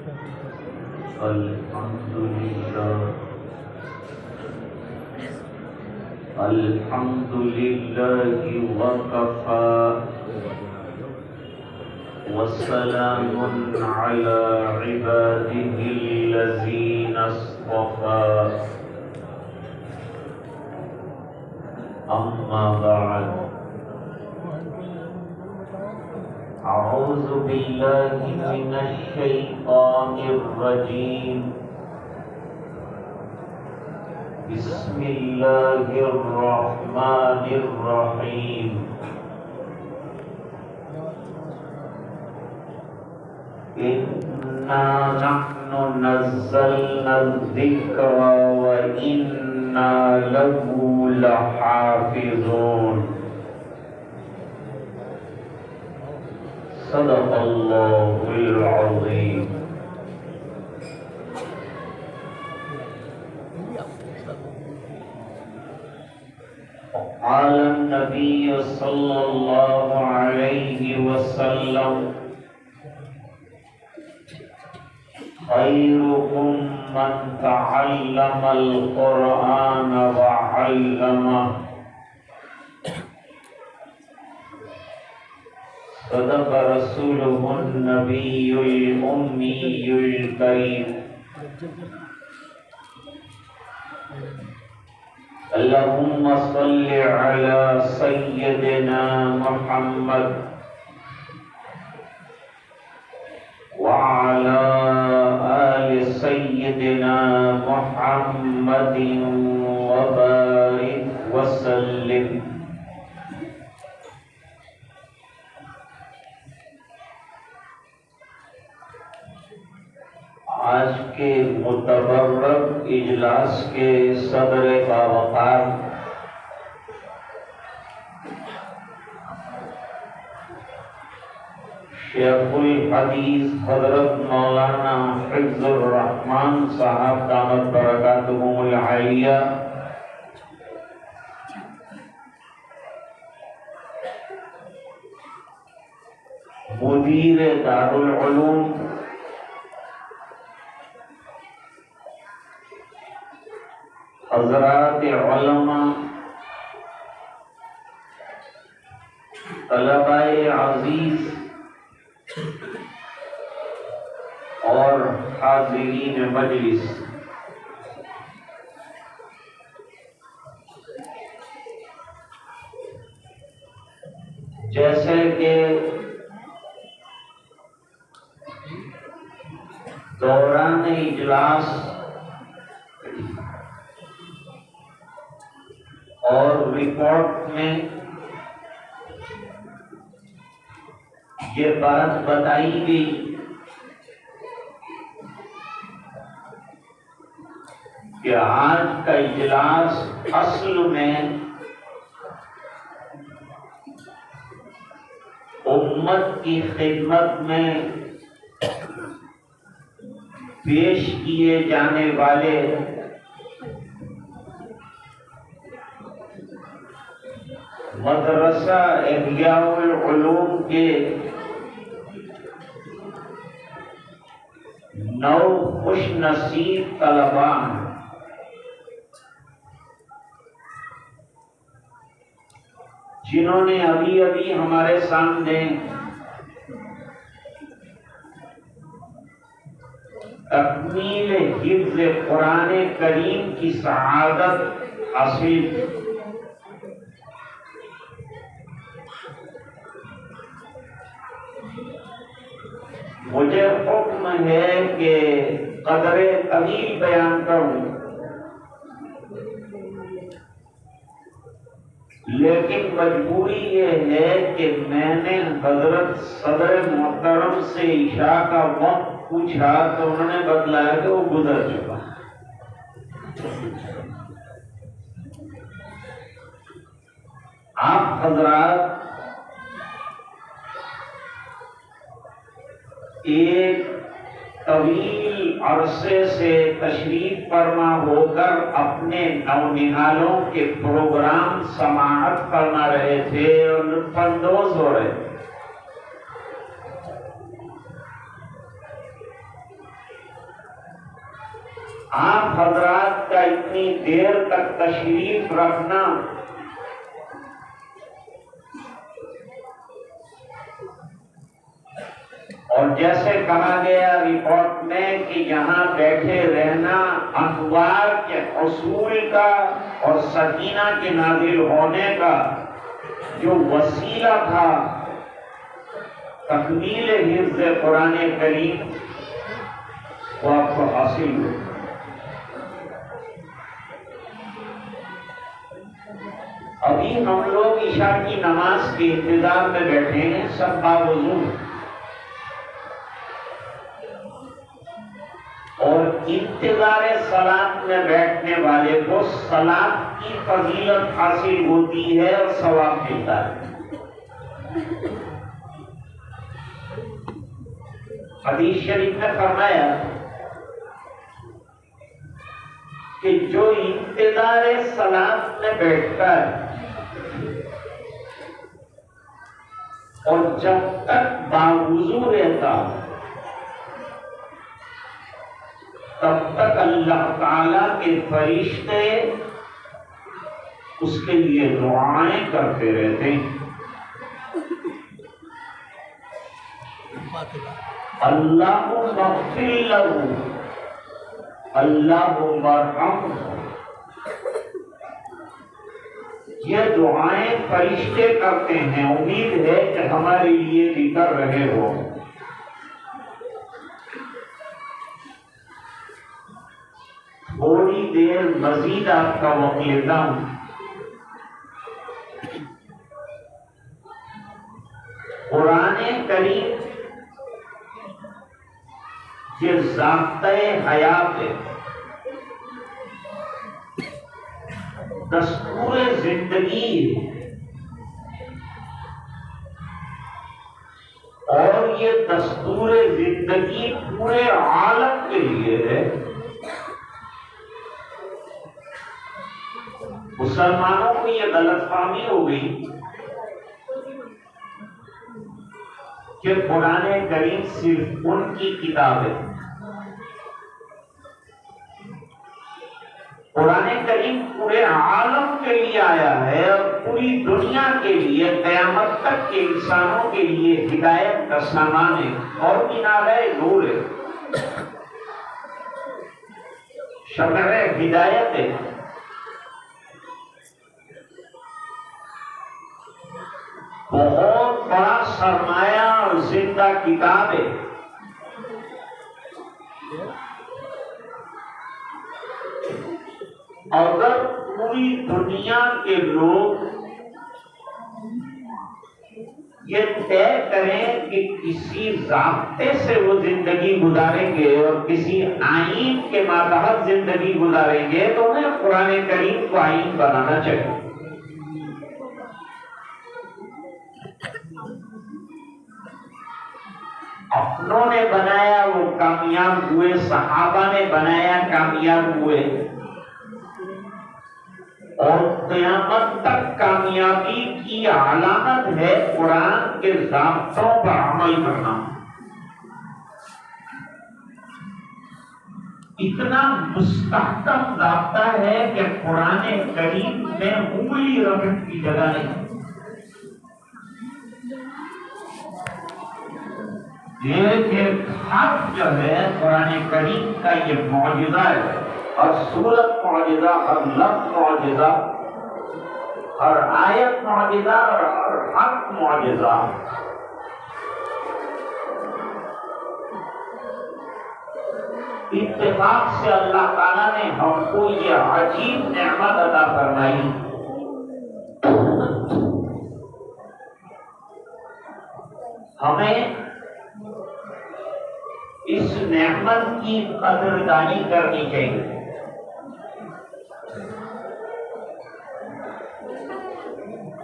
الحمد لله وكفى وسلام على عباده الذين اصطفى أما بعد أعوذ بالله من الشيطان الرجيم بسم الله الرحمن الرحيم إنا نحن نزلنا الذكر وإنا له لحافظون صدق الله العظيم. قال النبي صلى الله عليه وسلم خيركم من تعلم القرآن وعلمه صدق رسوله النبي الأمي الكريم. اللهم صل على سيدنا محمد وعلى آل سيدنا محمد وبارك وسلم. آج کے متبرک اجلاس کے صدر باوقار شیخ الحدیث حضرت مولانا حفظ الرحمن صاحب دامت برکاتہم العالیہ، مدیر دارالعلوم، حضرات علماء، طلباء عزیز اور حاضرین مجلس، جیسے کہ دوران اجلاس اور رپورٹ میں یہ بات بتائی گئی کہ آج کا اجلاس اصل میں امت کی خدمت میں پیش کیے جانے والے مدرسہ احیاء العلوم کے 9 خوش نصیب طلباء ہیں، جنہوں نے ابھی ہمارے سامنے تکمیل حفظ قرآن کریم کی سعادت حاصل کی۔ مجھے حکم ہے کہ قدر طویل بیان کروں، لیکن مجبوری یہ ہے کہ میں نے حضرت صدر محترم سے عشاء کا وقت پوچھا تو انہوں نے بتلایا کہ وہ گزر چکا۔ آپ حضرات ایک طویل عرصے سے تشریف فرما ہو کر اپنے نونہالوں کے پروگرام سماعت فرما رہے تھے اور لطف اندوز ہو رہے تھے۔ آپ حضرات کا اتنی دیر تک تشریف رکھنا اور جیسے کہا گیا رپورٹ میں کہ یہاں بیٹھے رہنا انوار کے حصول کا اور سکینہ کے نازل ہونے کا جو وسیلہ تھا تکمیل حفظ قرآن کریم وہ آپ کو حاصل ہو. ابھی ہم لوگ عشاء کی نماز کے انتظار میں بیٹھے ہیں سب باوضو اور انتظار صلاۃ میں بیٹھنے والے کو صلاۃ کی فضیلت حاصل ہوتی ہے اور ثواب ملتا ہے. حدیث شریف میں فرمایا کہ جو انتظار صلاۃ میں بیٹھتا ہے اور جب تک باوضو رہتا تب تک اللہ تعالیٰ کے فرشتے اس کے لیے دعائیں کرتے رہتے ہیں. اللہم اغفر لہ اللہم ارحمہ. یہ دعائیں فرشتے کرتے ہیں. امید ہے کہ ہمارے لیے بھی کر رہے ہو. تھوڑی دیر مزید آپ کا وقت لیتا ہوں. قرآن کریم یہ ضابطۂ حیات ہے، دستور زندگی ہے، اور یہ دستور زندگی پورے عالم کے لیے ہے. مسلمانوں کو یہ غلط فہمی ہو گئی کہ قرآن کریم صرف ان کی کتاب ہے. قرآن کریم پورے عالم کے لیے آیا ہے اور پوری دنیا کے لیے قیامت تک کے انسانوں کے لیے ہدایت کا سامان ہے اور مینارہ نور ہے، شمع ہدایت ہے. بہت بڑا سرمایہ اور زندہ کتاب ہے. اگر پوری دنیا کے لوگ یہ طے کریں کہ کسی ضابطے سے وہ زندگی گزاریں گے اور کسی آئین کے ماتحت زندگی گزاریں گے تو انہیں قرآن کریم کو آئین بنانا چاہیے. اپنوں نے بنایا وہ کامیاب ہوئے، صحابہ نے بنایا کامیاب ہوئے، اور قیامت تک کامیابی کی علامت ہے قرآن کے ضابطوں پر عمل کرنا. اتنا مستحکم ضابطہ ہے کہ قرآن کریم میں انگلی رکھنے کی جگہ نہیں. ایک حرف جو ہے قرآن کریم کا یہ معجزہ ہے. ہر سورت معجزہ، ہر لفظ معجزہ، ہر آیت معجزہ اور ہر حرف معجزہ. اتفاق سے اللہ تعالیٰ نے ہم کو یہ عجیب نعمت عطا فرمائی. ہمیں اس نعمت کی قدردانی کرنی چاہیے.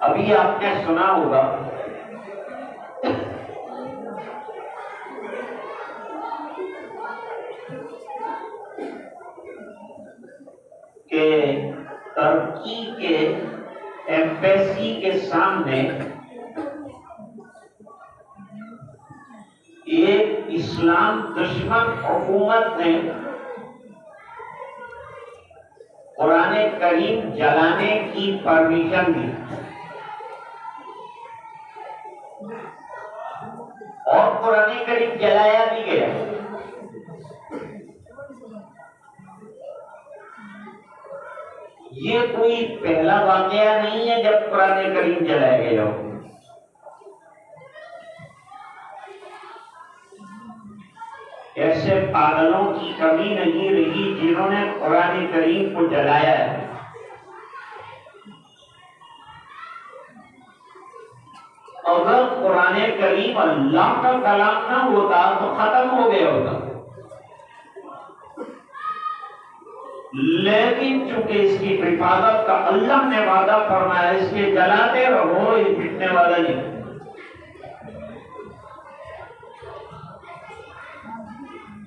ابھی آپ نے سنا ہوگا کہ ترکی کے ایمبیسی کے سامنے ایک اسلام دشمن حکومت نے قرآن کریم جلانے کی پرمیشن دی اور قرآن کریم جلایا بھی گیا. یہ کوئی پہلا واقعہ نہیں ہے جب قرآن کریم جلایا گیا ہو. ایسے پاگلوں کی کمی نہیں رہی جنہوں نے قرآن کریم کو جلایا ہے. اگر قرآن کریم اللہ کا کلام نہ ہوتا تو ختم ہو گیا ہوتا، لیکن چونکہ اس کی حفاظت کا اللہ نے وعدہ فرمایا، اس کے جلاتے رہو، یہ مٹنے والا نہیں.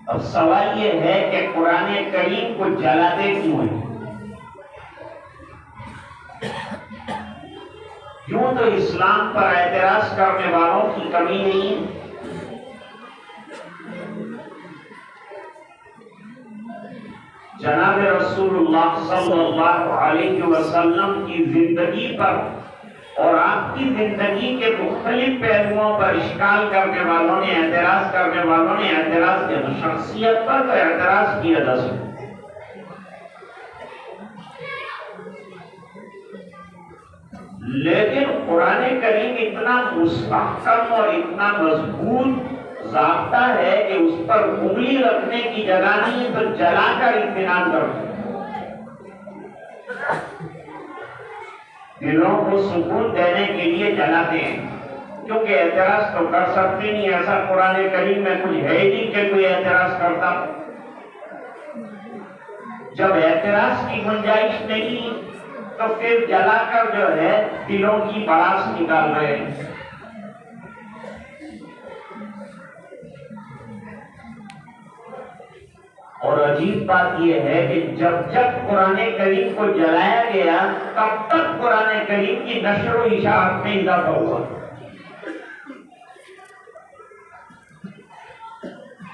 اب سوال یہ ہے کہ قرآن کریم کو جلاتے کیوں ہیں؟ کیوں تو اسلام پر اعتراض کرنے والوں کی کمی نہیں ہے. جناب رسول اللہ صلی اللہ علیہ وسلم کی زندگی پر اور آپ کی زندگی کے مختلف پہلوؤں پر اشکال کرنے والوں نے، اعتراض کرنے والوں نے اعتراض کیا. شخصیت پر تو اعتراض کیا جا سکتا، لیکن قرآن کریم اتنا مستحکم اور اتنا مضبوط ضابطہ ہے کہ اس پر انگلی رکھنے کی جگہ نہیں تو جلا کر اطمینان کرو. دلوں کو سکون دینے کے لیے جلاتے ہیں، کیونکہ اعتراض تو کر سکتے نہیں. ایسا قرآن کریم میں کچھ ہے ہی نہیں کہ کوئی اعتراض کرتا. جب اعتراض کی گنجائش نہیں تو پھر جلا کر جو ہے دلوں کی بڑاس نکال رہے ہیں. اور عجیب بات یہ ہے کہ جب جب قرآن کریم کو جلایا گیا تب تک قرآن کریم کی نشر و اشاعت میں اضافہ ہوا،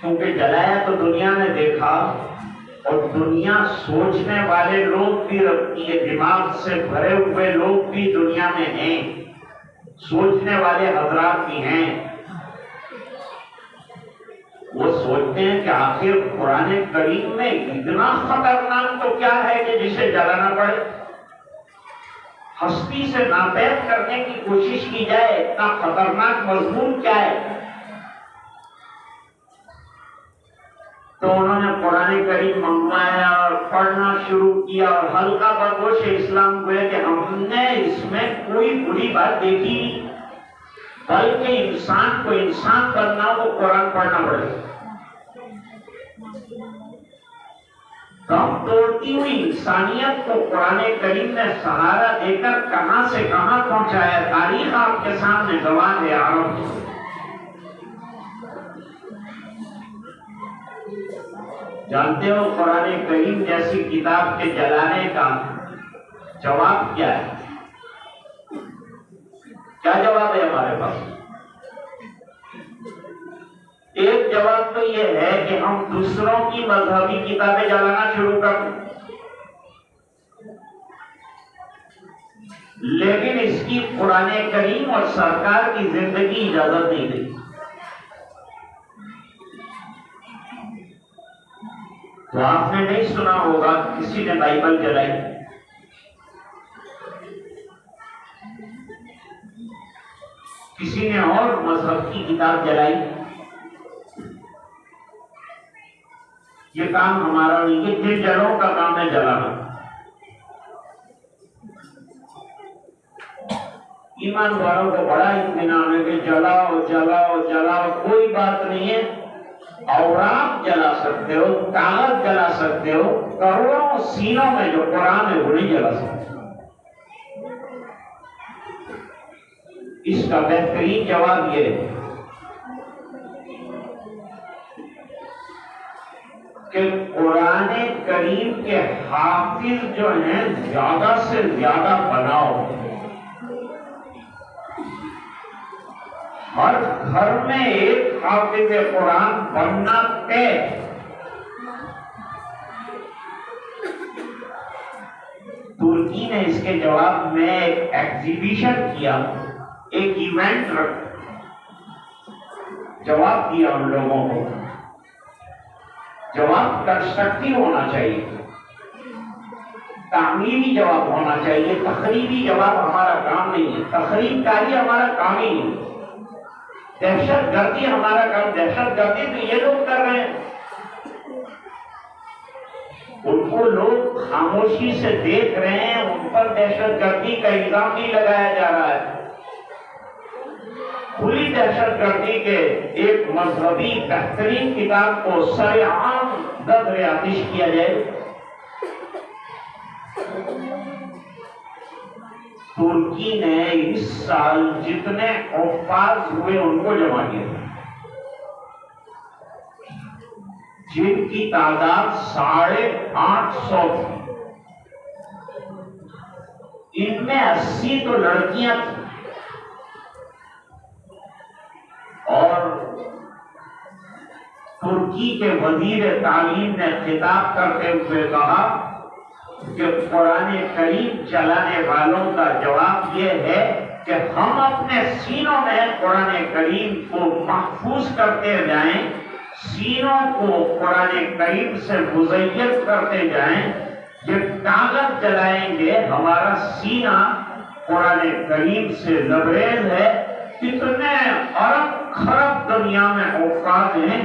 کیونکہ جلایا تو دنیا نے دیکھا، اور دنیا سوچنے والے لوگ بھی رکھتی ہے، دماغ سے بھرے ہوئے لوگ بھی دنیا میں ہیں، سوچنے والے حضرات بھی ہیں. وہ سوچتے ہیں کہ آخر قرآن کریم میں اتنا خطرناک تو کیا ہے کہ جسے جلانا پڑے. ہستی سے ناپید کرنے کی کوشش کی جائے، اتنا خطرناک مضمون کیا ہے؟ تو انہوں نے قرآن کریم منگوایا اور پڑھنا شروع کیا، اور ہلکا بگوش اسلام ہوئے کہ ہم نے اس میں کوئی بری بات دیکھی نہیں، بلکہ انسان کو انسان بننا ہو تو قرآن پڑھنا پڑے. دم توڑتی ہوئی انسانیت کو قرآن کریم نے سہارا دے کر کہاں سے کہاں پہنچایا. تاریخ آپ کے سامنے گواہ ہے. عرب جانتے ہو قرآن کریم جیسی کتاب کے جلانے کا جواب کیا ہے؟ کیا جواب ہے ہمارے پاس؟ ایک جواب تو یہ ہے کہ ہم دوسروں کی مذہبی کتابیں جلانا شروع کر دیں، لیکن اس کی قرآن کریم اور سرکار کی زندگی اجازت نہیں دی. تو آپ نے نہیں سنا ہوگا کسی نے بائبل جلائی، کسی نے اور مذہب کی کتاب جلائی. یہ کام ہمارا نہیں، یہ جن جڑوں کا کام ہے جلانا. ایمان والوں کو بڑا اطمینان ہے کہ جلاؤ جلاؤ جلاؤ، کوئی بات نہیں ہے. اوراق جلا سکتے ہو، کاغذ جلا سکتے ہو، کروڑوں سینوں میں جو قرآن ہے وہ نہیں جلا سکتے. اس کا بہترین جواب یہ ہے کہ قرآن کریم کے حافظ جو ہیں زیادہ سے زیادہ بناؤ. ہر گھر میں ایک حافظ قرآن بننا طے. ترکی نے اس کے جواب میں ایک ایگزیبیشن کیا، ایک ایونٹ رکھا، جواب دیا ان لوگوں کو۔ جواب کنسٹرکٹیو ہونا چاہیے، تعمیری جواب ہونا چاہیے، تخریبی جواب ہمارا کام نہیں ہے، تخریب کاری ہمارا کام ہی نہیں، دہشت گردی ہمارا کام، دہشت گردی تو یہ لوگ کر رہے ہیں، ان کو لوگ خاموشی سے دیکھ رہے ہیں، ان پر دہشت گردی کا الزام نہیں لگایا جا رہا ہے۔ کھلی دہشت گردی کے ایک مذہبی بہترین کتاب کو سرعام دغ آتش کیا جائے۔ ترکی نے اس سال جتنے حفاظ ہوئے ان کو جمع کیا، جن کی تعداد 850 تھی، ان میں 80 تو لڑکیاں تھیں، اور ترکی کے وزیر تعلیم نے خطاب کرتے ہوئے کہا کہ قرآن کریم چلانے والوں کا جواب یہ ہے کہ ہم اپنے سینوں میں قرآن کریم کو محفوظ کرتے جائیں، سینوں کو قرآن کریم سے مزین کرتے جائیں، یہ کاغذ جلائیں گے، ہمارا سینہ قرآن کریم سے لبریز ہے۔ کتنے ارب خرب دنیا میں اوقات ہیں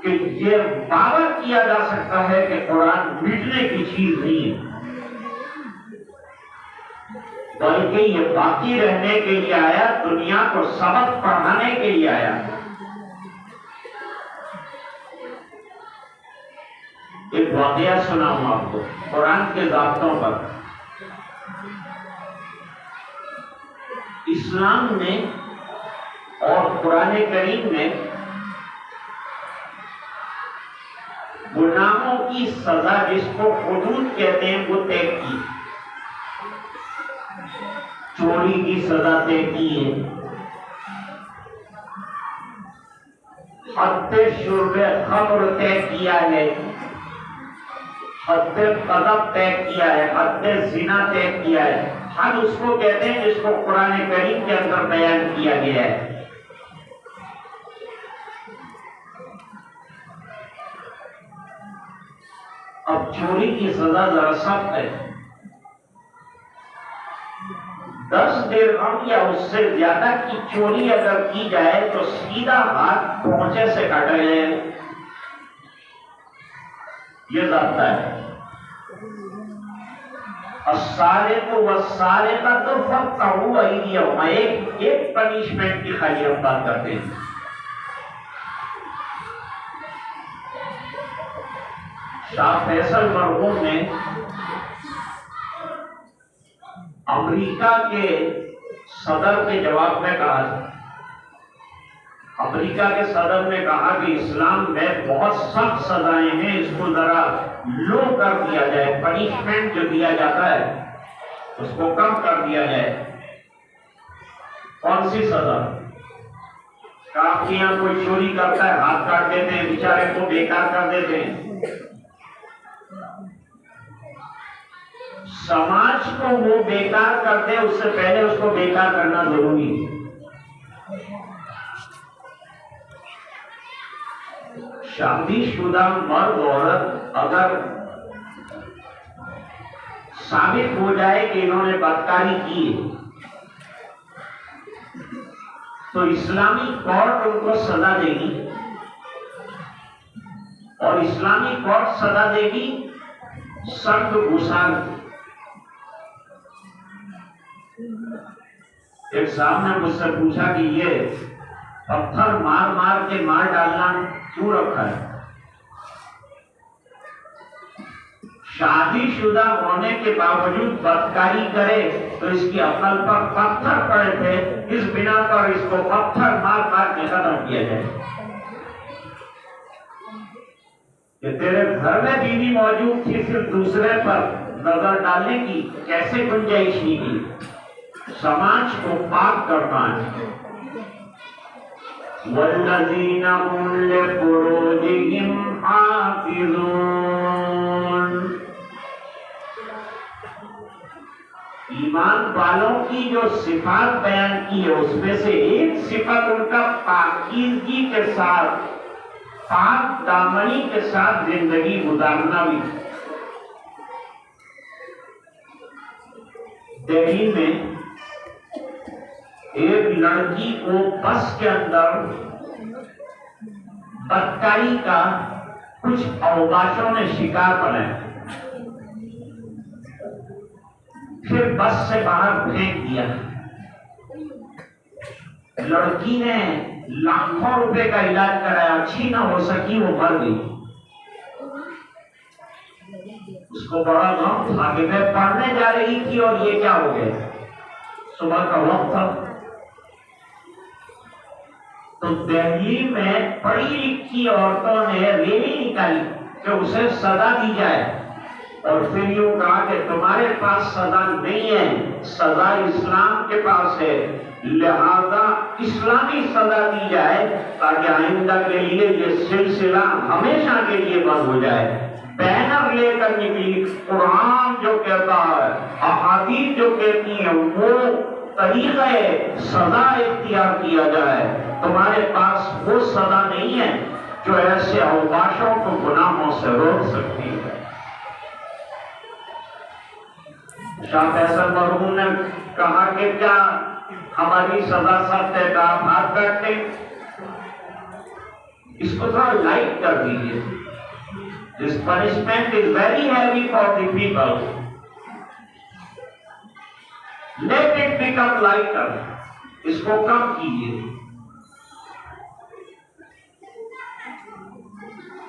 کہ یہ باور کیا جا سکتا ہے کہ قرآن مٹنے کی چیز نہیں ہے، بلکہ یہ باقی رہنے کے لیے آیا، دنیا کو سبق پڑھانے کے لیے آیا۔ ایک واقعہ سناؤں آپ کو قرآن کے ضابطوں پر۔ اسلام نے اور قرآن کریم نے گناہوں کی سزا، جس کو حدود کہتے ہیں، وہ طے کی۔ چوری کی سزا طے کی ہے، حد شرب خمر طے کیا ہے، حد قذف طے کیا ہے، حد زنا طے کیا ہے۔ حد اس کو کہتے ہیں جس کو قرآن کریم کے اندر بیان کیا گیا ہے۔ اب چوری کی سزا ذرا سخت ہے، 10 درہم یا اس سے زیادہ کی چوری اگر کی جائے تو سیدھا ہاتھ پہنچے سے کاٹا جائے، یہ ضابطہ ہے۔ السارق والسارقۃ فاقطعوا ایدیہما، ایک پنشمنٹ کی خالی ہم بات کرتے ہیں۔ شاہ فیصل مرحوم نے امریکہ کے صدر کے جواب میں کہا تھا، امریکہ کے صدر نے کہا کہ اسلام میں بہت سخت سزائیں ہیں، اس کو ذرا لو کر دیا جائے، پنشمنٹ جو دیا جاتا ہے اس کو کم کر دیا جائے۔ کون سی سزا؟ کہ آپ کے یہاں کوئی چوری کرتا ہے، ہاتھ کاٹ دیتے ہیں، بیچارے کو بیکار کر دیتے ہیں۔ سماج کو وہ بیکار کرتے، اس سے پہلے اس کو بیکار کرنا ضروری ہے۔ شادی شدہ مرد عورت اگر ثابت ہو جائے کہ انہوں نے بدکاری کی تو اسلامی کورٹ ان کو سزا دے گی، اور اسلامی کورٹ سزا دے گی سخت گھسان۔ ایک صاحب نے مجھ سے پوچھا کہ یہ پتھر مار مار کے مار ڈالنا کیوں رکھا ہے؟ شادی شدہ ہونے کے باوجود بدکاری کرے تو اس کی عقل پر پتھر پڑے تھے، اس بنا پر اس کو پتھر مار مار کے ختم کیا جائے۔ کہ تیرے گھر میں بیوی موجود تھی، پھر دوسرے پر نظر ڈالنے کی کیسے گنجائش نہیں کی؟ سماج کو پاک کرنا ہے۔ والذین هم لفروجهم حافظون، کی جو صفات بیان کی ہے اس میں سے ایک صفت ان کا پاکیزگی کے ساتھ، پاک دامنی کے ساتھ زندگی گزارنا بھی۔ دہلی میں ایک لڑکی کو بس کے اندر بدکاری کا کچھ اوباشوں نے شکار بنایا، پھر بس سے باہر پھینک دیا۔ لڑکی نے لاکھوں روپے کا علاج کرایا، اچھی نہ ہو سکی، وہ مر گئی۔ اس کو بڑا غم تھا کہ میں پڑھنے جا رہی تھی اور یہ کیا ہو گیا۔ صبح کا وقت تھا تو دہلی میں پڑھی لکھی عورتوں نے ریلی نکالی کہ اسے سزا دی جائے، اور پھر یوں کہا کہ تمہارے پاس سزا نہیں ہے، سزا اسلام کے پاس ہے، لہذا اسلامی سزا دی جائے تاکہ آئندہ کے لیے یہ سلسلہ ہمیشہ کے لیے بند ہو جائے۔ بینر لے کر نکلی، قرآن جو کہتا ہے، احادیث جو کہتی ہیں، وہ طریقہ سزا اختیار کیا جائے۔ تمہارے پاس وہ سزا نہیں ہے جو ایسے اوباشوں کو گناہوں سے روک سکتی ہے۔ شاہ فیصل مرحوم نے کہا کہ کیا ہماری سزا سخت ہے تو آپ ہاتھ کاٹتے، اس کو تھوڑا لائٹ کر دیجیے۔ This punishment is very heavy for the people. Let it become lighter. اس کو کم کیجیے۔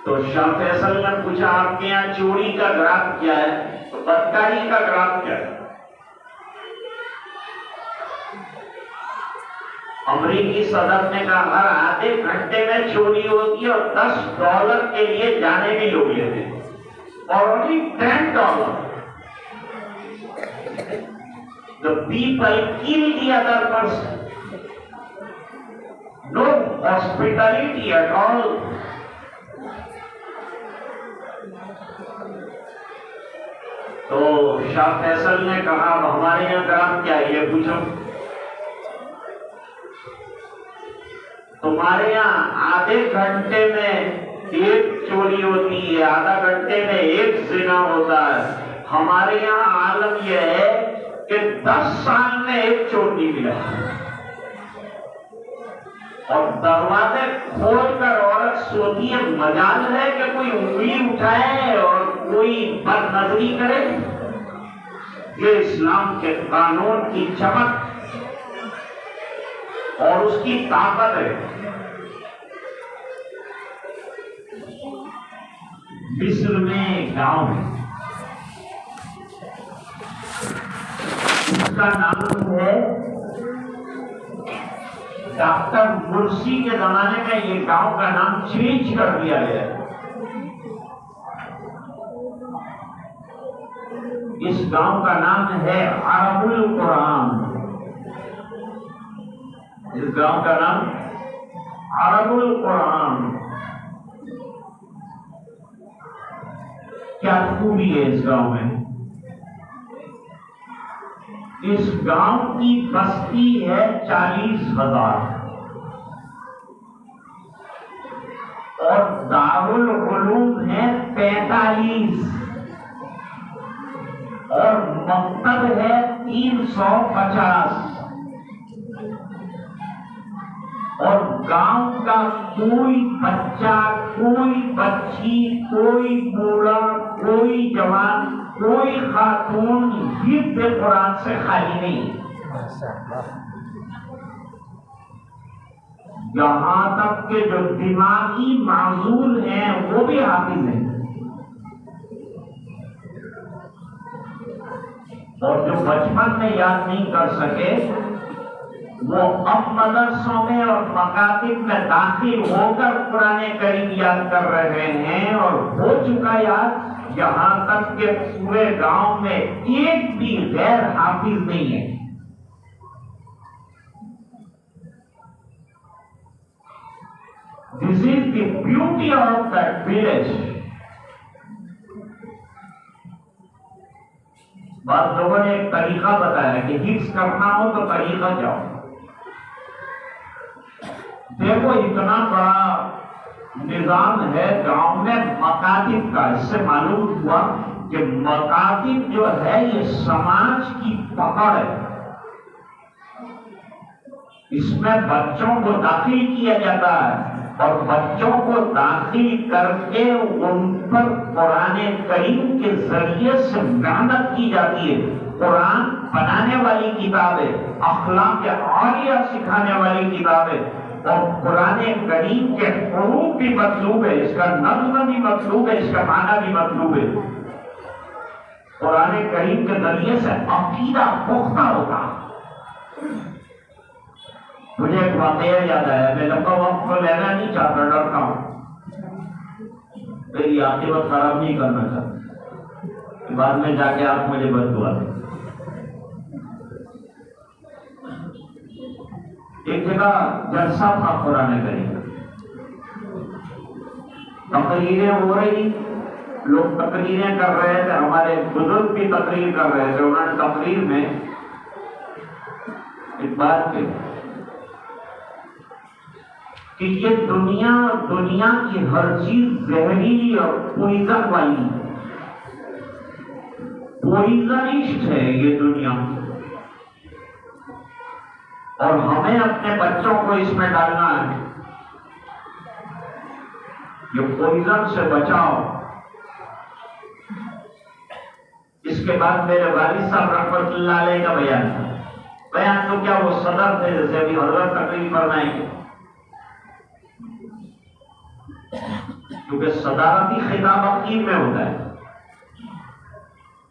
تو شاہ فیصل نے پوچھا آپ کے یہاں چوری کا گراف کیا ہے، تو بدکاری کا گراف کیا ہے؟ امریکی صدر نے کہا ہر آدھے گھنٹے میں چوری ہوتی ہے اور $10 کے لیے جانے بھی لوگ لیتے ہیں، اور only $10۔ The people kill the other person. No hospitality at all. تو شاہ فیصل نے کہا ہمارے یہاں گراف کیا ہے یہ پوچھو۔ تمہارے یہاں آدھے گھنٹے میں ایک چوری ہوتی ہے، آدھا گھنٹے میں ایک زنا ہوتا ہے، ہمارے یہاں عالم یہ ہے کہ 10 سال میں ایک چور نہیں ملا، اور دروازے کھول کر عورت سوتی ہے مجال ہے کہ کوئی انگلی اٹھائے اور کوئی بد نظری کرے۔ یہ اسلام کے قانون کی چمک اور اس کی طاقت ہے۔ مصر میں ایک گاؤں ہے، اس کا نام ہے، ڈاکٹر مرسی کے زمانے میں یہ گاؤں کا نام چینج کر دیا گیا ہے۔ اس گاؤں کا نام ہے عرب القرآن۔ اس گاؤں کا نام عرب القرآن۔ کیا خوبی ہے اس گاؤں میں؟ اس گاؤں کی بستی ہے 40,000 اور دارالعلوم ہے 45 اور مکتب ہے 350، اور گاؤں کا کوئی بچہ، کوئی بچی، کوئی بوڑھا، کوئی جوان، کوئی خاتون حفظ قرآن سے خالی نہیں۔ یہاں تک کہ جو دماغی معذور ہیں وہ بھی حافظ ہیں، اور جو بچپن میں یاد نہیں کر سکے وہ اب مدرسوں میں اور مکاتب میں داخل ہو کر قرآن کریم یاد کر رہے ہیں، اور ہو چکا یاد، یہاں تک کہ پورے گاؤں میں ایک بھی غیر حافظ نہیں ہے۔ This is the beauty of that village. بعض لوگوں نے ایک طریقہ بتایا کہ حفظ کرنا ہو تو طریقہ کیا ہو. دیکھو اتنا بڑا نظام ہے گاؤں میں مکاتب کا. اس سے معلوم ہوا کہ مکاتب جو ہے یہ سماج کی پکڑ ہے. اس میں بچوں کو داخل کیا جاتا ہے اور بچوں کو داخل کر کے ان پر قرآن کریم کے ذریعے سے محنت کی جاتی ہے. قرآن بنانے والی کتاب ہے, اخلاق عالیہ سکھانے والی کتاب ہے, اور قرآن کریم کے حروف بھی مطلوب ہے, اس کا نظم بھی مطلوب ہے, اس کا معنی بھی مطلوب ہے. قرآن کریم کے ذریعے سے عقیدہ پختہ ہوتا. مجھے ایک واقعہ یاد آیا, میں لمبا وقت کو لینا نہیں چاہتا, ڈرتا ہوں میری عاقبت خراب نہیں کرنا چاہتا, بعد میں جا کے آپ مجھے بد دعا دیں. ایک جگہ جلسہ تھا قرآن کریم, تقریریں ہو رہی, لوگ تقریریں کر رہے تھے, ہمارے بزرگ بھی تقریر کر رہے تھے. انہوں نے تقریر میں ایک بات کہی کہ یہ دنیا کی ہر چیز زہریلی اور پوئزن والی, پوئزنسٹ ہے یہ دنیا, اور ہمیں اپنے بچوں کو اس میں ڈالنا ہے. یہ پوئزن سے بچاؤ. اس کے بعد میرے والد صاحب رحمۃ اللہ علیہ کا بیان تو کیا وہ صدر تھے, جیسے ابھی حضرت تقریر فرمائیں گے, کیونکہ صدارتی خطاب اخیر میں ہوتا ہے.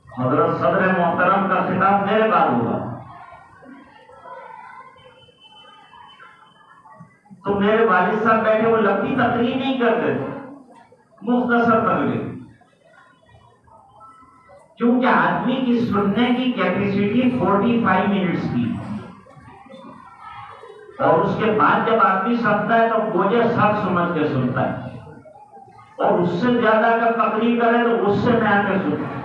حضرت صدر محترم کا خطاب میرے بعد ہوگا. تو میرے والد صاحب بیٹھے, وہ لمبی تقریر نہیں کرتے, مختصر تقریر, کیونکہ آدمی کی سننے کی کیپیسٹی 45 منٹس کی, اور اس کے بعد جب آدمی سنتا ہے تو مجھے سب سمجھ کے سنتا ہے, اور اس سے زیادہ اگر تقریر کرے تو اس سے میں آ کے سنتا ہوں.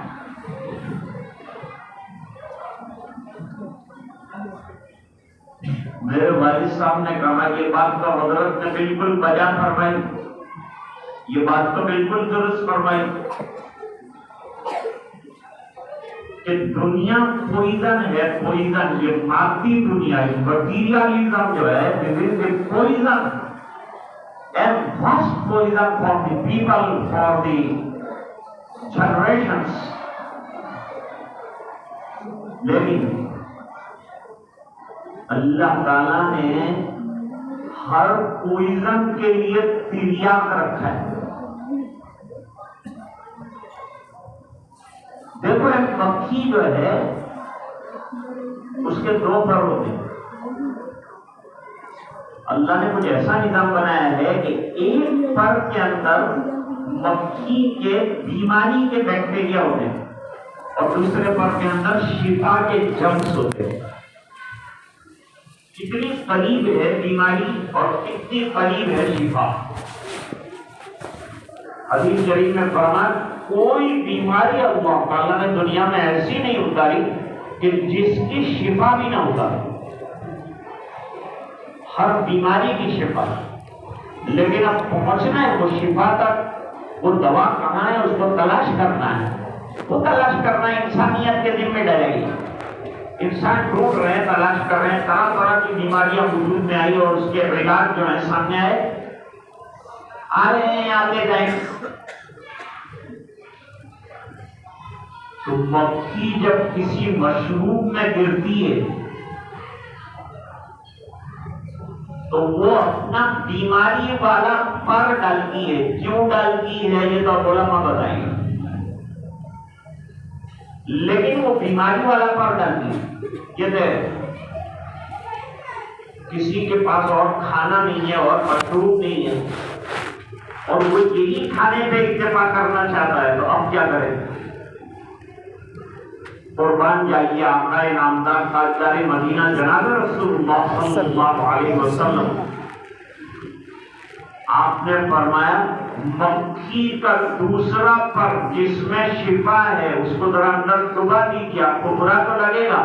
میرے والد صاحب نے کہا یہ بات تو حضرت نے بالکل بجا فرمائی, یہ بات تو بالکل درست فرمائی کہ دنیا پوئزن ہے, پوئزن, یہ مادی دنیا ہے, مٹیریلزم جو ہے, دس از اے پوئزن, a vast poison for the people, for the generations. لیکن اللہ تعالیٰ نے ہر پوئزن کے لیے تریاک رکھا ہے. دیکھو ایک مکھی جو ہے اس کے 2 پر ہوتے ہیں. اللہ نے کچھ ایسا نظام بنایا ہے کہ ایک پر کے اندر مکھی کے بیماری کے بیکٹیریا ہوتے ہیں, اور دوسرے پر کے اندر شفا کے جرمز ہوتے ہیں. کتنی قریب ہے بیماری اور کتنی قریب ہے شفا. حدیث شریف میں فرمایا کوئی بیماری اللہ تعالیٰ نے دنیا میں ایسی نہیں اتاری کہ جس کی شفا بھی نہ اتاری. ہر بیماری کی شفا, لیکن اب پہنچنا ہے وہ شفا تک, وہ دوا کہاں ہے اس کو تلاش کرنا ہے. وہ تلاش کرنا انسانیت کے ذمہ ڈالے گی. انسان ڈھونڈ رہے ہیں, تلاش کر رہے ہیں, طرح طرح کی بیماریاں وجود میں آئی اور اس کے علاج جو ہے سامنے آ رہے ہیں, آتے جائیں. تو مکھی جب کسی مشروب میں گرتی ہے تو وہ اپنا بیماری والا پر ڈالتی ہے. کیوں ڈالتی ہے یہ تو علماء بتائیں گے, لیکن وہ بیماری والا پر ڈالتی ہے. کہتے کسی کے پاس اور کھانا نہیں ہے اور مشروب نہیں ہے, اور وہ یہی کھانے پہ اکتفا کرنا چاہتا ہے, تو اب کیا کرے؟ قربان جائیے آقا نامدار تاجدار مدینہ جناب رسول اللہ صلی اللہ علیہ وسلم, آپ نے فرمایا مکھی کا دوسرا پر جس میں شفا ہے اس کو ذرا اندر ڈبا دیجیے، آپ کو برا تو لگے گا،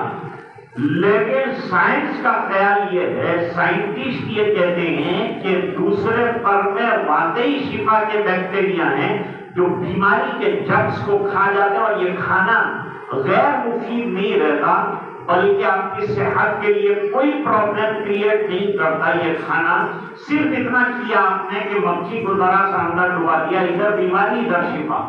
لیکن سائنس کا خیال یہ ہے، سائنٹسٹ یہ کہتے ہیں کہ دوسرے پر میں واقعی شفا کے بیکٹیریا ہیں جو بیماری کے جرس کو کھا جاتے ہیں، اور یہ کھانا غیر مفید نہیں رہتا بلکہ آپ کی صحت کے لیے کوئی پرابلم کریٹ نہیں کرتا یہ کھانا۔ صرف اتنا کیا آپ نے کہ مکھی کو ذرا سا اندر ڈبا دیا، ادھر بیماری ادھر شفا۔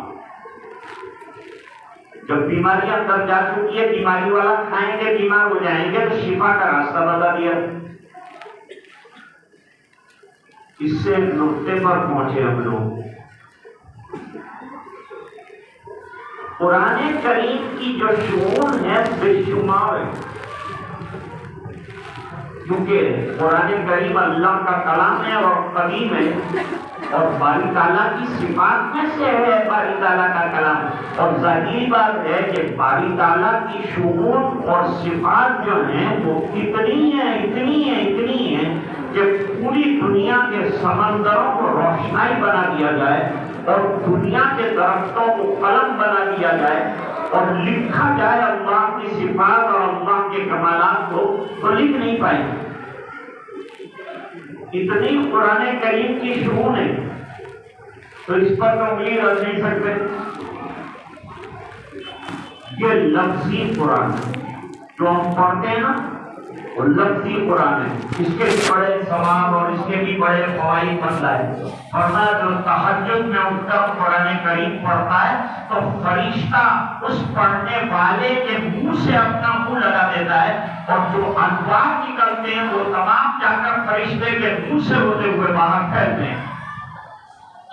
جب بیماری اندر جا چکی ہے، بیماری والا کھائیں گے بیمار ہو جائیں گے، تو شفا کا راستہ بتا دیا۔ اس سے نقطے پر پہنچے ہم لوگ۔ قرآن کریم کی جو شؤون ہے بے شمار ہے، کیونکہ قرآن کریم اللہ کا کلام ہے اور قدیم ہے، اور باری تعالیٰ کی صفات میں سے ہے باری تعالیٰ کا کلام، اور ظاہری بات ہے کہ باری تعالیٰ کی شؤون اور صفات جو ہیں وہ اتنی ہیں کہ پوری دنیا کے سمندروں کو روشنائی بنا دیا جائے اور دنیا کے درختوں کو قلم بنا دیا جائے اور لکھا جائے اللہ کی صفات اور اللہ کے کمالات کو، تو لکھ نہیں پائیں گے۔ اتنی قرآن کریم کی شؤون ہے، تو اس پر تو انگلی رکھ نہیں سکتے۔ یہ لفظی قرآن جو ہم پڑھتے ہیں نا، وہ لفظی قرآن ہے، اس کے بھی بڑے ثواب اور اس کے بھی بڑے فوائد بنتا ہے۔ فرمایا جو تہجد میں اٹھ کر قرآن کریم پڑھتا ہے تو فرشتہ اس پڑھنے والے کے منہ سے اپنا منہ لگا دیتا ہے، اور جو انوار نکلتے ہیں وہ تمام جا کر فرشتے کے منہ سے ہوتے ہوئے باہر پھیلتے ہیں۔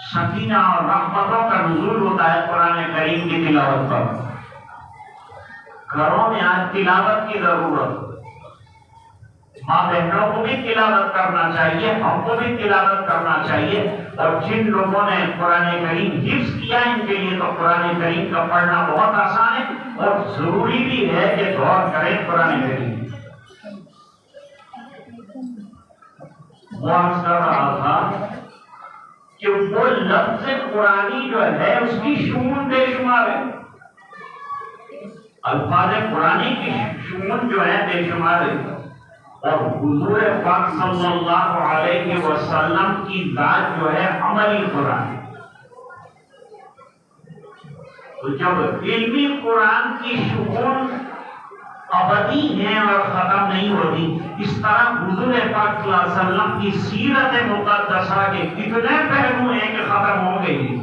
سکینہ اور رحمتوں کا نزول ہوتا ہے قرآن کریم کی تلاوت پر۔ گھروں میں آج تلاوت کی ضرورت، ماں بہنوں کو بھی تلاوت کرنا چاہیے، ہم کو بھی تلاوت کرنا چاہیے، اور جن لوگوں نے قرآن کریم حفظ کیا ان کے لیے تو قرآن کریم کا پڑھنا بہت آسان ہے، اور ضروری بھی ہے کہ غور کریں قرآن کریم۔ واضح کر رہا تھا کہ وہ لفظ قرآنی جو ہے اس کی شؤون بے شمار ہے، الفاظ قرآنی کی شؤون جو ہے بے شمار ہے، اور حضور پاک صلی اللہ علیہ وسلم کی ذات جو ہے عملی قرآن ہے۔ تو جب علمی قرآن کی شؤون ابدی ہے اور ختم نہیں ہوتی، اس طرح حضور پاک صلی اللہ علیہ وسلم کی سیرت مقدسہ کے کتنے پہلو ہیں کہ ختم ہو گئی،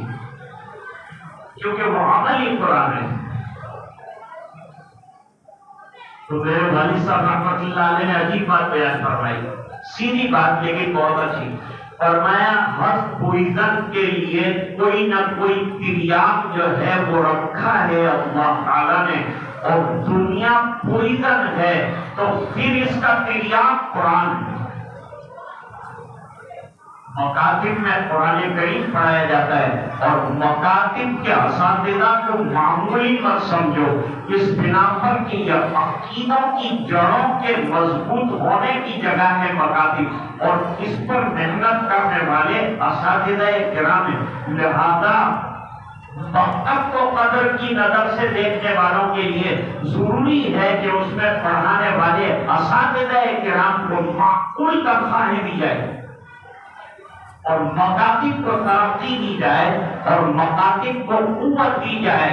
کیونکہ وہ عملی قرآن ہے۔ تو میرے والد صاحب رحمۃ اللہ علیہ نے عجیب بات بیان فرمائی، سیدھی بات لیکن بہت اچھی۔ فرمایا ہر پوائزن کے لیے کوئی نہ کوئی تریاق جو ہے وہ رکھا ہے اللہ تعالیٰ نے، اور دنیا پوائزن ہے تو پھر اس کا تریاق قرآن ہے۔ مکاتب میں قرآن کریم پڑھایا جاتا ہے، اور مکاتب کے اساتذہ کو معمولی مت سمجھو، اس بنا پر کہ یہ عقیدوں کی جڑوں کے مضبوط ہونے کی جگہ ہے مکاتب، اور اس پر محنت کرنے والے اساتذہ کرام ہیں۔ لہذا مکتب کو قدر کی نظر سے دیکھنے والوں کے لیے ضروری ہے کہ اس میں پڑھانے والے اساتذہ کرام کو معقول تنخواہیں دی جائے، اور مکاتب کو ترقی دی جائے، اور مکاتب کو قوت دی جائے،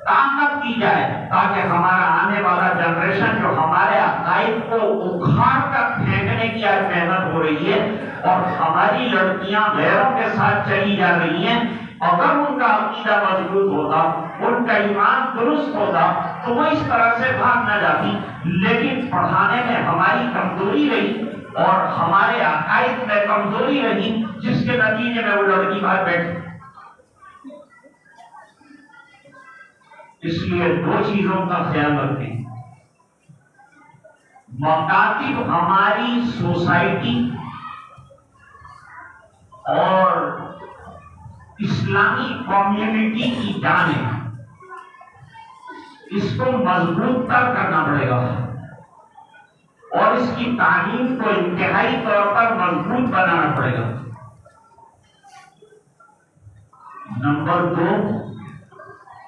طاقت دی جائے، تاکہ ہمارا آنے والا جنریشن جو ہمارے عقائد کو اکھاڑ کر پھینکنے کی آج محنت ہو رہی ہے، اور ہماری لڑکیاں غیروں کے ساتھ چلی جا رہی ہیں، اگر ان کا عقیدہ مضبوط ہوتا، ان کا ایمان درست ہوتا تو وہ اس طرح سے بھاگ نہ جاتی، لیکن پڑھانے میں ہماری کمزوری رہی اور ہمارے عقائد میں کمزوری رہی، جس کے نتیجے میں وہ لڑکی باہر بیٹھی۔ اس لیے دو چیزوں کا خیال رکھیں، مکاتب ہماری سوسائٹی اور اسلامی کمیونٹی کی جان ہے، اس کو مضبوط تر کرنا پڑے گا، اور اس کی تعلیم کو انتہائی طور پر مضبوط بنانا پڑے گا۔ نمبر 2،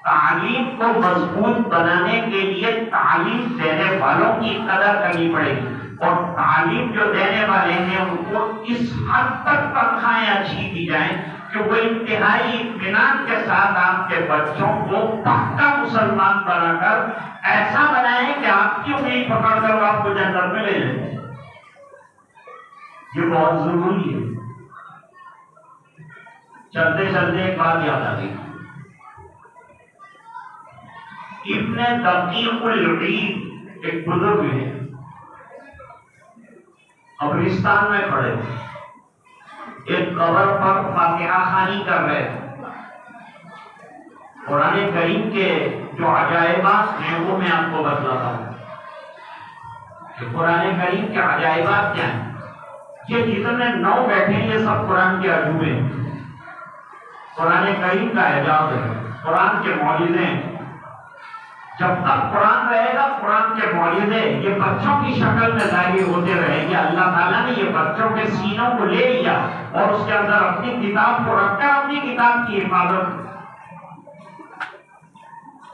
تعلیم کو مضبوط بنانے کے لیے تعلیم دینے والوں کی قدر کرنی پڑے گی، اور تعلیم جو دینے والے ہیں ان کو اس حد تک تنخواہیں اچھی دی جائیں کہ وہ انتہائی اطمینان کے ساتھ آپ کے بچوں کو پکا مسلمان بنا کر ایسا بنائیں کہ آپ کی انگلی پکڑ کر آپ کو جنت میں لے جائیں۔ یہ بہت ضروری ہے۔ چلتے چلتے ایک بات یاد آ گئی، ابن دقیق العید ایک بزرگ ہے، قبرستان میں کھڑے ایک قبر پر فاتحہ خوانی کر رہے تھے۔ قرآن کریم کے جو عجائبات ہیں وہ میں آپ کو بتلاتا ہوں کہ قرآن کریم کے عجائبات کیا ہیں۔ یہ جتنے 9 بیٹھے ہیں یہ سب قرآن کے عجوبے ہیں، قرآن کریم کا اعجاز ہے، قرآن کے معجزے ہیں۔ جب تک قرآن رہے گا قرآن کے معجزے یہ بچوں کی شکل میں ظاہر ہوتے رہیں گے۔ اللہ تعالیٰ نے یہ بچوں کے سینوں کو لے لیا اور اس کے اندر اپنی کتاب کو رکھ کر اپنی کتاب کی حفاظت۔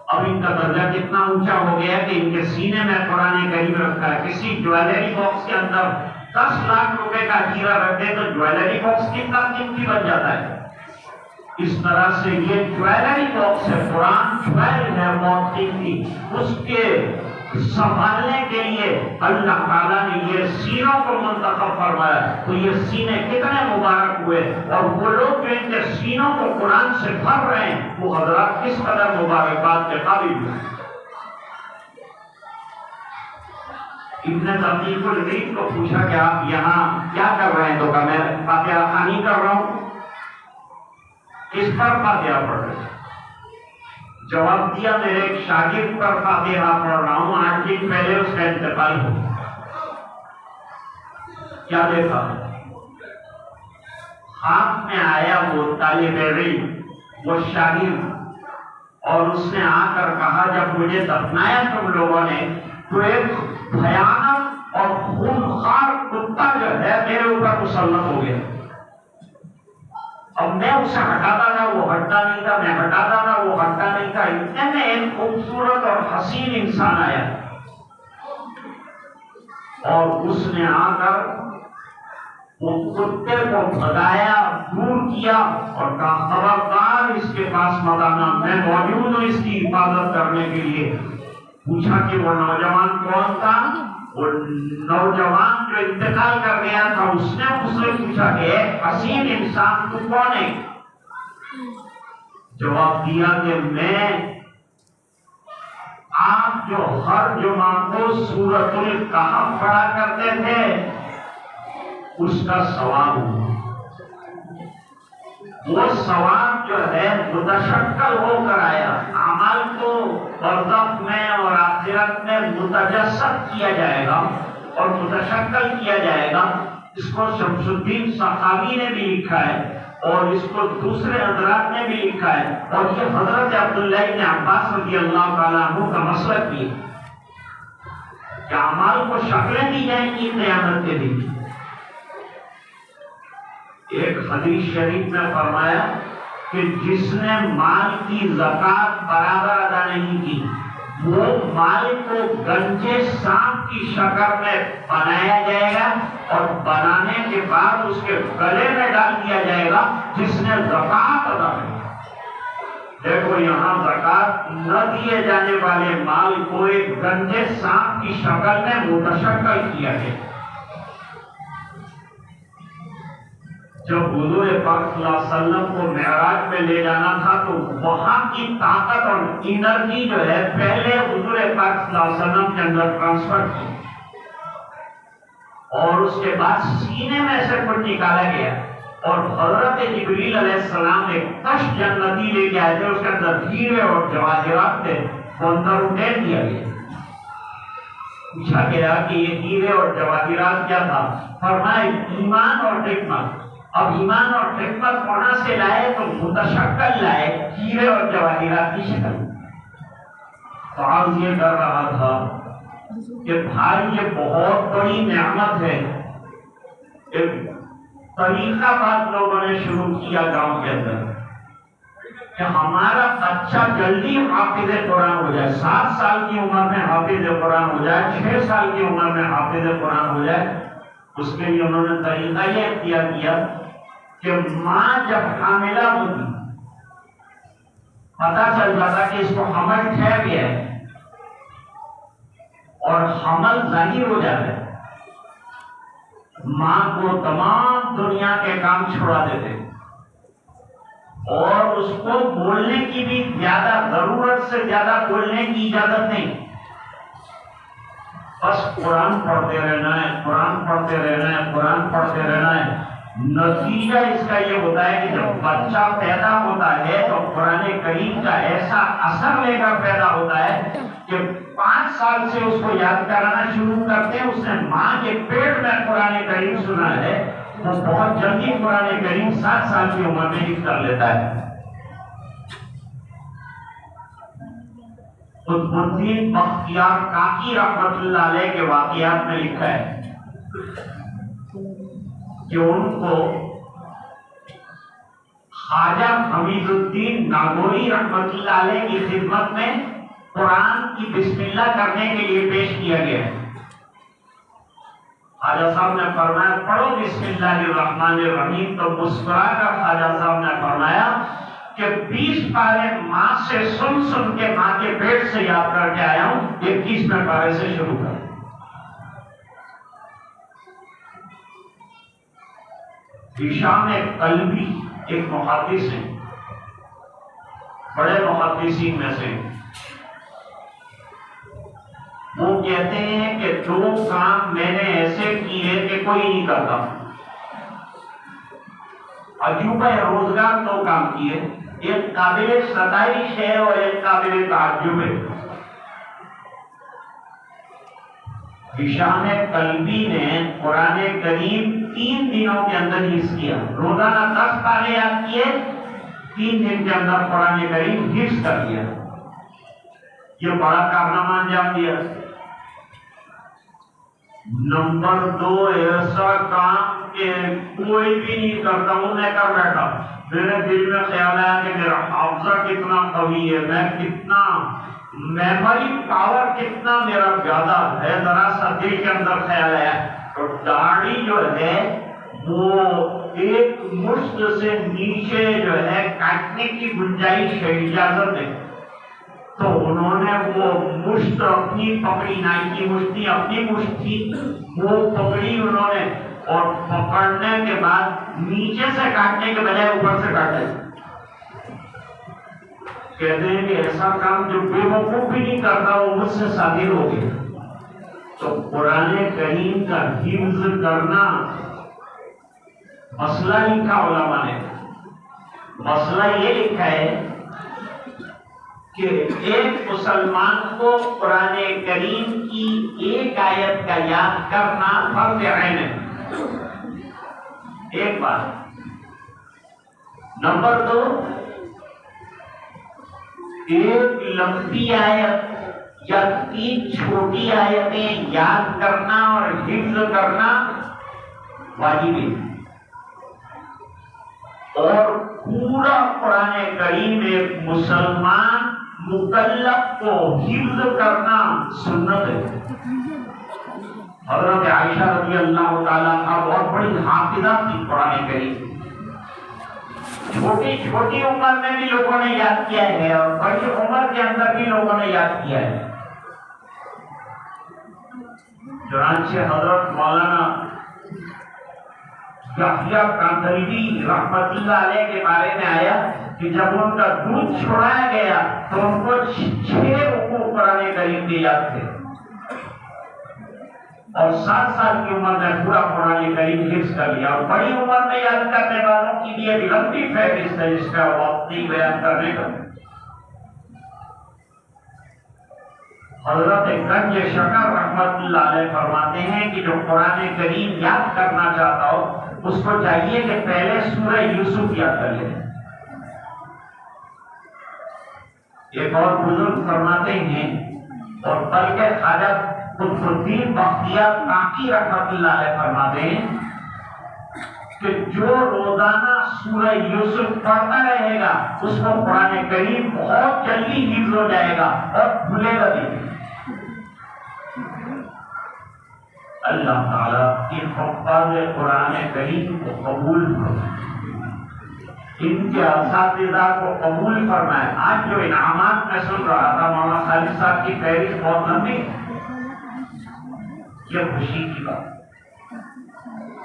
اب ان کا درجہ کتنا اونچا ہو گیا کہ ان کے سینے میں قرآن کریم رکھا ہے۔ کسی جویلری باکس کے اندر 10 لاکھ روپے کا ہیرا رکھ دے تو جویلری باکس کتنا قیمتی بن جاتا ہے۔ اس طرح سے یہ جویلری باکس ہے، قرآن جویل ہے بہت قیمتی، اس کے سنبھالنے کے لیے اللہ تعالیٰ نے یہ سینوں کو منتخب فرمایا۔ تو یہ سینے کتنے مبارک ہوئے، اور وہ لوگ جو ان کے سینوں کو قرآن سے بھر رہے ہیں وہ حضرات کس قدر مبارکباد کے قابل ہیں۔ ابن دقیق العید کو پوچھا کہ آپ یہاں کیا کر رہے ہیں؟ تو کہا میں فاتحہ خوانی کر رہا ہوں۔ کس پر فاتحہ پڑھ رہے ہیں؟ جواب دیا میرے ایک شاگرد پر فاتحہ پڑھ رہا ہوں، 8 دن پہلے اس کا انتقال ہو۔ کیا دیکھا؟ خواب میں آیا وہ طالب علم، وہ شاگرد، اور اس نے آ کر کہا جب مجھے دفنایا تم لوگوں نے تو ایک بھیانک اور خونخوار کتا جو ہے میرے اوپر مسلط ہو گیا۔ اب میں اسے ہٹاتا تھا وہ ہٹتا نہیں تھا، میں ہٹاتا تھا وہ ہٹتا نہیں تھا۔ اتنے میں ایک خوبصورت اور حسین انسان آیا اور اس نے آ کر وہ کتے کو بھگایا، دور کیا اور کہا خبردار اس کے پاس مت آنا، میں موجود ہوں اس کی حفاظت کرنے کے لیے۔ پوچھا کہ وہ نوجوان کون تھا؟ وہ نوجوان جو انتقال کر گیا تھا اس نے اس سے پوچھا کہ حسین انسان تو کون ہے؟ جواب دیا کہ میں آپ جو ہر جمعہ کو سورۃ الکہف پڑھا کرتے تھے اس کا ثواب ہوں۔ وہ ثواب جو ہے متشکل ہو کر آیا، اعمال کو برزخ میں اور آخرت میں متجسد کیا جائے گا اور متشکل کیا جائے گا۔ اس کو شمس الدین سخاوی نے بھی لکھا ہے اور اس کو دوسرے حضرات نے بھی لکھا ہے، اور یہ حضرت عبداللہ بن عباس رضی اللہ تعالیٰ عنہ کا مسلک بھی ہے کہ اعمال کو شکلیں دی جائیں گی قیامت کے دن۔ ایک حدیث شریف میں فرمایا کہ جس نے مال کی زکات برابر ادا نہیں کی وہ مال کو گنجے سانپ کی شکل میں بنایا جائے گا اور بنانے کے بعد اس کے گلے میں ڈال دیا جائے گا جس نے زکات ادا کی۔ دیکھو یہاں زکات نہ دیے جانے والے مال کو ایک گنجے سانپ کی شکل میں متشکل کیا گیا۔ جب حضور پاک صلی اللہ علیہ وسلم کو معراج میں لے جانا تھا تو وہاں کی طاقت اور انرجی جو ہے پہلے حضور پاک صلی اللہ علیہ وسلم کے اندر ٹرانسفر کی اور اس کے بعد سینے میں سے کچھ نکالا گیا اور حضرت جبریل علیہ السلام ایک کشت جنتی لے کے آئے تھے، اس کے اندر ہیرے اور جواہرات تھے، وہ اندر اٹھیل دیا گیا۔ پوچھا گیا کہ یہ ہیرے اور جواہرات کیا تھا؟ فرمایا ایمان اور حکمت۔ اب ایمان اور حکمت کہاں سے لائے؟ تو متشکل لائے، ہیرے اور جواہرات کی شکل۔ تو آج یہ کر رہا تھا کہ بھائی یہ بہت بڑی نعمت ہے۔ ایک طریقہ بات لوگوں نے شروع کیا گاؤں کے اندر کہ ہمارا بچہ جلدی حافظ قرآن ہو جائے، 7 سال کی عمر میں حافظ قرآن ہو جائے، 6 سال کی عمر میں حافظ قرآن ہو جائے، اس کے لیے انہوں نے طریقہ یہ اختیار کیا کہ ماں جب حاملہ ہوتی پتہ چل جاتا کہ اس کو حمل ٹھہر گیا ہے اور حمل ظاہر ہو جاتا ہے، ماں کو تمام دنیا کے کام چھوڑا دیتے اور اس کو بولنے کی بھی زیادہ ضرورت سے زیادہ بولنے کی اجازت نہیں، بس قرآن پڑھتے رہنا ہے، قرآن پڑھتے رہنا ہے، قرآن پڑھتے رہنا ہے۔ نتیجہ اس کا یہ ہوتا ہے کہ جب بچہ پیدا ہوتا ہے تو قرآن کریم کا ایسا اثر لے کر پیدا ہوتا ہے کہ 5 سال سے اس کو یاد کرانا شروع کرتے ہیں، اس نے ماں کے پیٹ میں قرآن کریم سنا ہے، وہ بہت جلدی قرآن کریم 7 سال کی عمر میں حفظ کر لیتا ہے۔ قطب الدین بختیار کاکی رحمت اللہ علیہ کے واقعات میں لکھا ہے کہ ان کو خواجہ حمید الدین ناگوری رحمت اللہ علیہ کی خدمت میں قرآن کی بسم اللہ کرنے کے لیے پیش کیا گیا ہے۔ خواجہ صاحب نے فرمایا پڑھو بسم اللہ الرحمن الرحیم، تو مسکرا کر خواجہ صاحب نے فرمایا کہ 20 پارے ماں سے سن سن کے ماں کے پیٹ سے یاد کر کے آیا ہوں، 21ویں پارے سے شروع کر۔ ہشام قلبی ایک محدث ہیں، بڑے محدثین میں سے، وہ کہتے ہیں کہ 2 کام میں نے ایسے کیے کہ کوئی نہیں کرتا، عجوبہ روزگار 2 کام کیے، ایک قابل ستائش ہے اور ایک قابل تعجب ہے۔ ہشام قلبی نے قرآن کریم 3 دنوں کے اندر حفظ کیا، روزانہ 10 پارے یاد کیے، 3 دن کے اندر قرآن کریم حفظ کر لیا، یہ بڑا کارنامہ انجام دیا۔ نمبر 2 ایسا کام کہ کوئی بھی نہیں کرتا ہوں، میں کر بیٹھا، میرے دل میں خیال آیا کہ میرا حافظہ کتنا قوی ہے، میں کتنا میموری پاور کتنا میرا زیادہ ہے، ذرا سا دل کے اندر خیال آیا، تو داڑھی جو ہے وہ ایک مشت سے نیچے جو ہے کاٹنے کی گنجائش ہے، اجازت ہے، تو انہوں نے وہ مشت اپنی پکڑی، نائی کی مشتی اپنی مشت تھی، وہ پکڑی انہوں نے اور پکڑنے کے بعد نیچے سے کاٹنے کے بجائے اوپر سے کاٹے۔ کہتے ہیں کہ ایسا کام جو بے وقوف بھی نہیں کرتا وہ مجھ سے صادر ہو گیا۔ تو قرآن کریم کا حفظ کرنا مسئلہ لکھا علماء نے، مسئلہ یہ لکھا ہے کہ ایک مسلمان کو قرآن کریم کی ایک آیت کا یاد کرنا فرض عین ہے، ایک بات۔ نمبر 2، ایک لمبی آیت یا 3 چھوٹی آیتیں یاد کرنا اور حفظ کرنا واجب ہے، اور پورا قرآن کریم ایک مسلمان مکلف کو حفظ کرنا سنت ہے۔ حضرت عائشہ رضی اللہ تعالیٰ عنہ بہت بڑی حافظہ تھی قرآن کریم، چھوٹی چھوٹی عمر میں بھی لوگوں نے یاد کیا ہے اور بڑی عمر کے اندر بھی لوگوں نے یاد کیا ہے۔ چنانچہ حضرت مولانا یحییٰ کاندھلوی رحمت اللہ علیہ کے بارے میں آیا کہ جب ان کا دودھ چھوڑایا گیا تو ان کو 6 رکوع قرآن کریم کے یاد تھے، اور 7 سال کی عمر میں پورا قرآن کریم حفظ کر لیا، اور بڑی عمر میں یاد کرنے والوں کی بھی ایک لمبی فہرست ہے جس کا وقت نہیں بیان کرنے کا۔ حضرت گنج شکر رحمت اللہ علیہ فرماتے ہیں کہ جو قرآن کریم یاد کرنا چاہتا ہو اس کو چاہیے کہ پہلے سورہ یوسف یاد کر لے۔ ایک اور بزرگ فرماتے ہیں، اور بلکہ خواجہ قطب الدین بختیار کاکی رحمت اللہ علیہ فرماتے ہیں کہ جو روزانہ سورہ یوسف پڑھتا رہے گا اس کو قرآن کریم بہت جلدی حفظ ہو جائے گا اور بھولے گا نہیں۔ اللہ تعالیٰ ان حفاظ قرآن کریم کو قبول فرمائے، ان کے اساتذہ کو قبول فرمائے۔ آج جو انعامات میں سن رہا تھا مولانا خالد صاحب کی فہرست بہت لمبی، یہ خوشی کی بات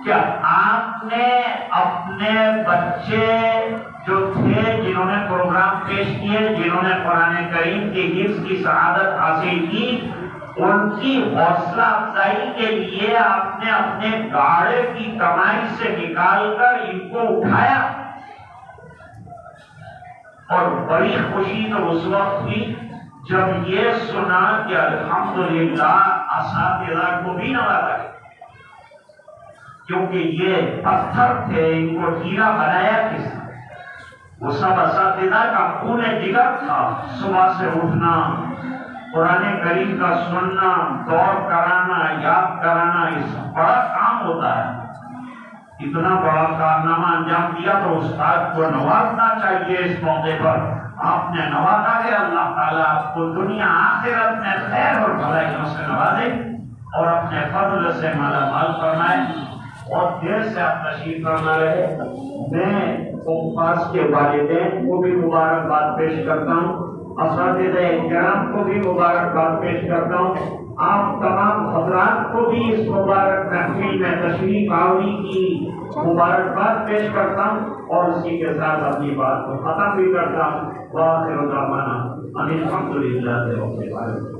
کیا آپ نے اپنے بچے جو تھے جنہوں نے پروگرام پیش کیے، جنہوں نے قرآن کریم کے حفظ کی سعادت حاصل کی، ان کی حوصلہ افزائی کے لیے آپ نے اپنے گاڑے کی کمائی سے نکال کر ان کو اٹھایا، اور بڑی خوشی تو اس وقت ہوئی جب یہ سنا کہ الحمدللہ اساتذہ کو بھی نوازا ہے، کیونکہ یہ پتھر تھے، ان کو ہیرا بنایا کس نے؟ وہ سب اساتذہ کا خون جگر تھا۔ صبح سے اٹھنا، قرآن کریم کا سننا، دور کرانا، یاد کرانا، اس بڑا کام ہوتا ہے۔ اتنا بڑا کارنامہ انجام دیا تو استاد کو نوازنا چاہیے۔ اس موقع پر آپ نے نوازا ہے، اللہ تعالیٰ آپ کو دنیا آخرت میں خیر اور بھلائیوں سے نوازے اور اپنے فضل سے مالا مال فرمائے۔ اور دیر سے آپ تشریف فرما رہے، میں حفاظ کے والدین کو بھی مبارکباد پیش کرتا ہوں، اساتذہ کرام کو بھی مبارکباد پیش کرتا ہوں، آپ تمام حضرات کو بھی اس مبارک محفل میں تشریف آوری کی مبارکباد پیش کرتا ہوں، اور اسی کے ساتھ اپنی بات کو ختم بھی کرتا ہوں۔ وآخر دعوانا ان الحمدللہ رب العالمین۔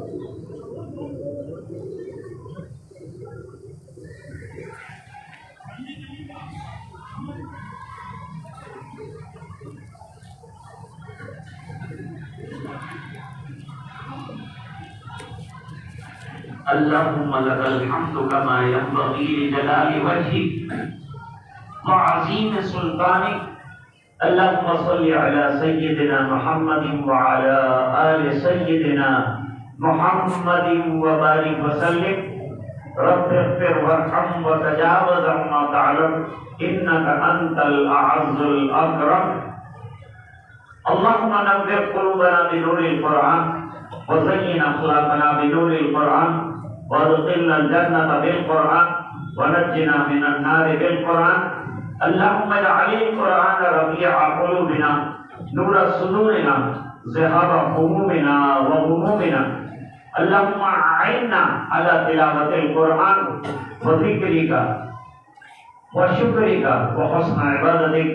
اللهم لك الحمد كما ينبغي لجلال وجهك وعظيم سلطانك۔ اللهم صل على سيدنا محمد وعلى آل سيدنا محمد وبارك وسلم۔ رب اغفر وارحم وتجاوز عما تعلم إنك أنت الأعز الأكرم۔ اللهم نور قلوبنا بنور القرآن وزين أخلاقنا بنور القرآن وادخلنا الجنة بالقرآن ونجنا من النار بالقرآن۔ اللهم اجعل القرآن ربيع قلوبنا نور صدورنا ذهاب همومنا وغمومنا۔ اللهم أعنا على تلاوة القرآن وذكرك وشكرك وحسن عبادتك۔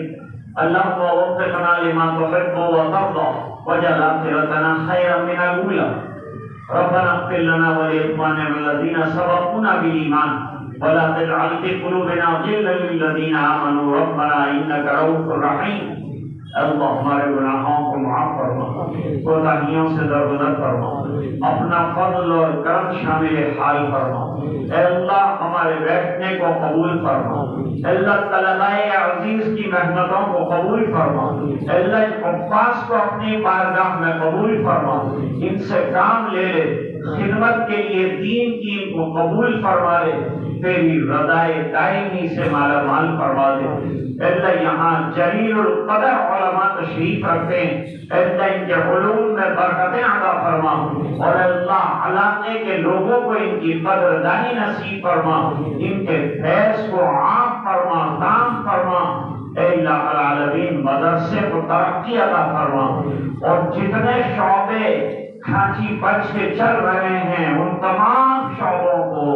اللهم وفقنا لما تحب وترضى واجعل آخرتنا خيرا من الأولى۔ ربنا اغفر لنا ولإخواننا الذين سبقونا بالإيمان ولا تجعل في قلوبنا غلا للذين آمنوا ربنا إنك رؤوف رحيم۔ اللہ ہمارے گناہوں کو معاف فرما، کوتاہیوں سے درگزر فرما، اپنا فضل اور کرم شامل حال فرما۔ اے اللہ ہمارے بیٹھنے کو قبول فرما، اے اللہ طلباء عزیز کی محنتوں کو قبول فرما، اے اللہ ان حفاظ کو اپنی بارگاہ میں قبول فرما، ان سے کام لے لے، خدمت کے لیے دین کی ان کو قبول فرما لے، تیری رضائے دائمی سے مالا مال فرما دے۔ اے اللہ یہاں جلیل القدر علماء تشریف رکھتے ہیں، اے اللہ ان کے علوم میں برکتیں عطا فرما، اور اے اللہ علاقے کے لوگوں کو ان کی قدردانی نصیب فرما، ان کے فیض کو عام فرما، تام فرما۔ اے الہ العالمین مدرسے کو ترقی عطا فرما، اور جتنے شعبے کھانچی بچ کے چل رہے ہیں ان تمام شعبوں کو